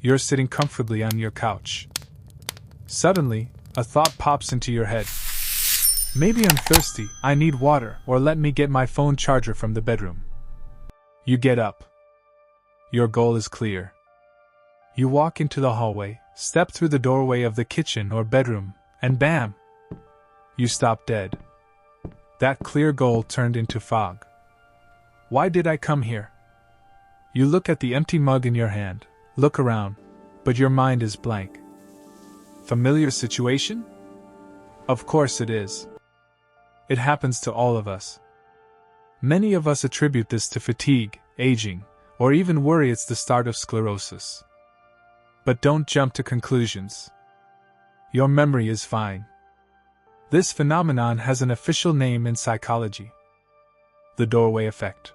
You're sitting comfortably on your couch. Suddenly, a thought pops into your head. Maybe I'm thirsty, I need water, or let me get my phone charger from the bedroom. You get up. Your goal is clear. You walk into the hallway, step through the doorway of the kitchen or bedroom, and bam! You stop dead. That clear goal turned into fog. Why did I come here? You look at the empty mug in your hand, look around, but your mind is blank. Familiar situation? Of course it is. It happens to all of us. Many of us attribute this to fatigue, aging, or even worry it's the start of sclerosis. But don't jump to conclusions. Your memory is fine. This phenomenon has an official name in psychology: the doorway effect.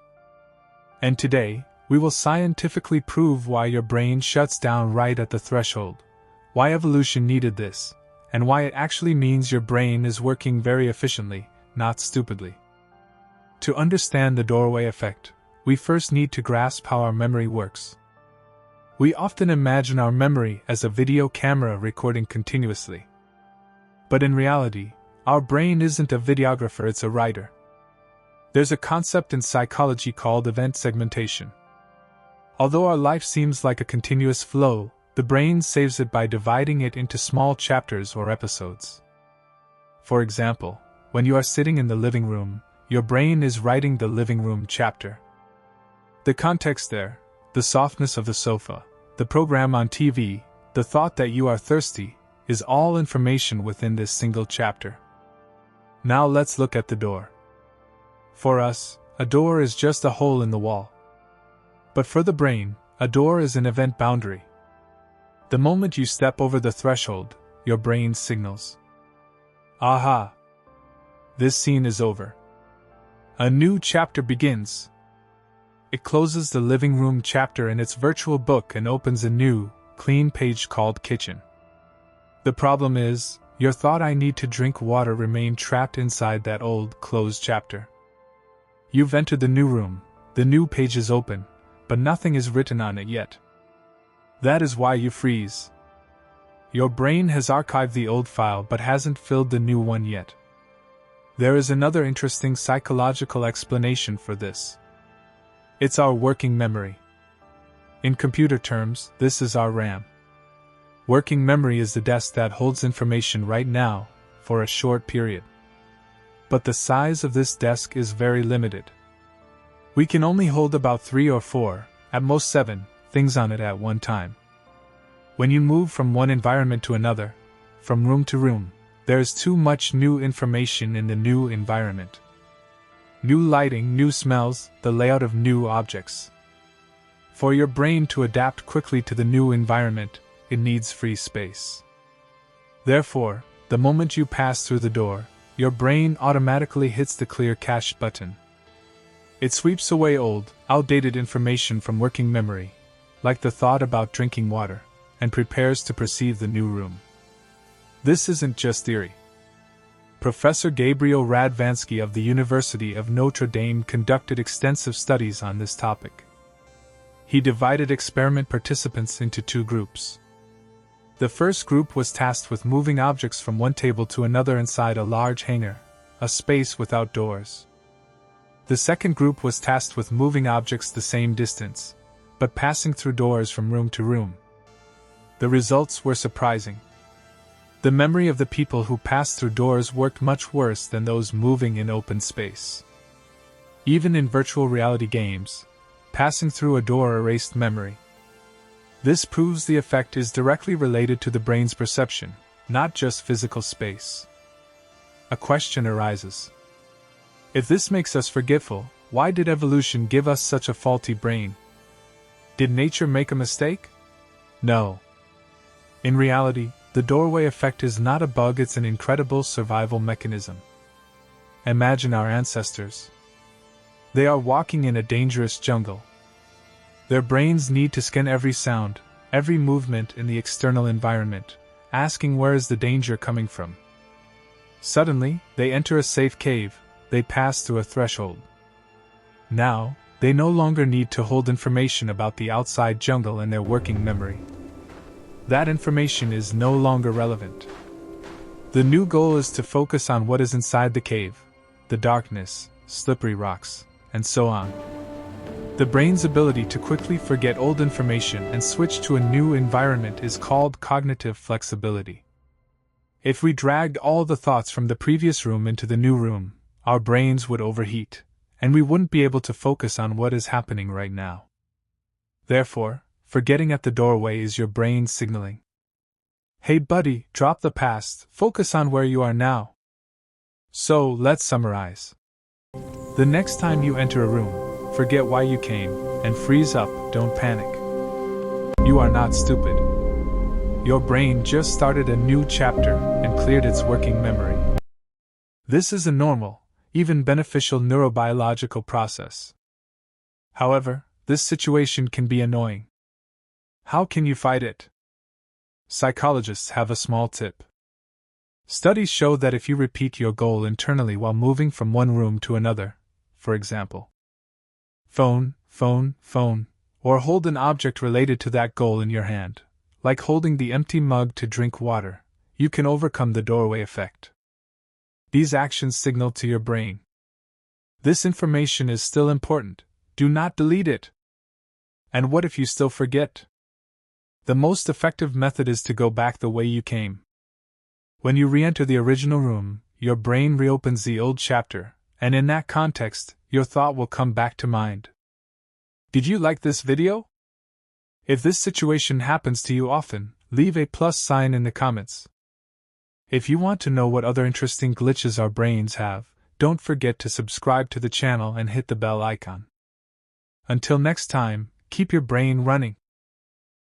And today, we will scientifically prove why your brain shuts down right at the threshold, why evolution needed this, and why it actually means your brain is working very efficiently, not stupidly. To understand the doorway effect, we first need to grasp how our memory works. We often imagine our memory as a video camera recording continuously. But in reality, our brain isn't a videographer, it's a writer. There's a concept in psychology called event segmentation. Although our life seems like a continuous flow, the brain saves it by dividing it into small chapters or episodes. For example, when you are sitting in the living room, your brain is writing the living room chapter. The context there, the softness of the sofa, the program on TV, the thought that you are thirsty, is all information within this single chapter. Now let's look at the door. For us, a door is just a hole in the wall. But for the brain, a door is an event boundary. The moment you step over the threshold, your brain signals. Aha! This scene is over. A new chapter begins. It closes the living room chapter in its virtual book and opens a new, clean page called Kitchen. The problem is, your thought "I need to drink water" remained trapped inside that old, closed chapter. You've entered the new room, the new page is open, but nothing is written on it yet. That is why you freeze. Your brain has archived the old file but hasn't filled the new one yet. There is another interesting psychological explanation for this. It's our working memory. In computer terms, this is our RAM. Working memory is the disk that holds information right now, for a short period. But the size of this disk is very limited. We can only hold about 3 or 4, at most 7, things on it at one time. When you move from one environment to another, from room to room, there is too much new information in the new environment. New lighting, new smells, the layout of new objects. For your brain to adapt quickly to the new environment, it needs free space. Therefore, the moment you pass through the door, your brain automatically hits the clear cache button. It sweeps away old, outdated information from working memory, like the thought about drinking water, and prepares to perceive the new room. This isn't just theory. Professor Gabriel Radvansky of the University of Notre Dame conducted extensive studies on this topic. He divided experiment participants into 2 groups. The first group was tasked with moving objects from one table to another inside a large hangar, a space without doors. The second group was tasked with moving objects the same distance, but passing through doors from room to room. The results were surprising. The memory of the people who passed through doors worked much worse than those moving in open space. Even in virtual reality games, passing through a door erased memory. This proves the effect is directly related to the brain's perception, not just physical space. A question arises. If this makes us forgetful, why did evolution give us such a faulty brain? Did nature make a mistake? No. In reality, the doorway effect is not a bug, it's an incredible survival mechanism. Imagine our ancestors. They are walking in a dangerous jungle. Their brains need to scan every sound, every movement in the external environment, asking where is the danger coming from. Suddenly, they enter a safe cave, they pass through a threshold. Now, they no longer need to hold information about the outside jungle in their working memory. that information is no longer relevant. The new goal is to focus on what is inside the cave, the darkness, slippery rocks, and so on. The brain's ability to quickly forget old information and switch to a new environment is called cognitive flexibility. If we dragged all the thoughts from the previous room into the new room, our brains would overheat, and we wouldn't be able to focus on what is happening right now. Therefore, forgetting at the doorway is your brain signaling, "Hey buddy, drop the past, focus on where you are now." So, let's summarize. The next time you enter a room, forget why you came, and freeze up, don't panic. You are not stupid. Your brain just started a new chapter and cleared its working memory. This is a normal, even beneficial neurobiological process. However, this situation can be annoying. How can you fight it? Psychologists have a small tip. Studies show that if you repeat your goal internally while moving from one room to another, for example, phone, phone, phone, or hold an object related to that goal in your hand, like holding the empty mug to drink water, you can overcome the doorway effect. These actions signal to your brain, this information is still important, do not delete it. And what if you still forget? The most effective method is to go back the way you came. When you re-enter the original room, your brain reopens the old chapter, and in that context, your thought will come back to mind. Did you like this video? If this situation happens to you often, leave a plus sign in the comments. If you want to know what other interesting glitches our brains have, don't forget to subscribe to the channel and hit the bell icon. Until next time, keep your brain running.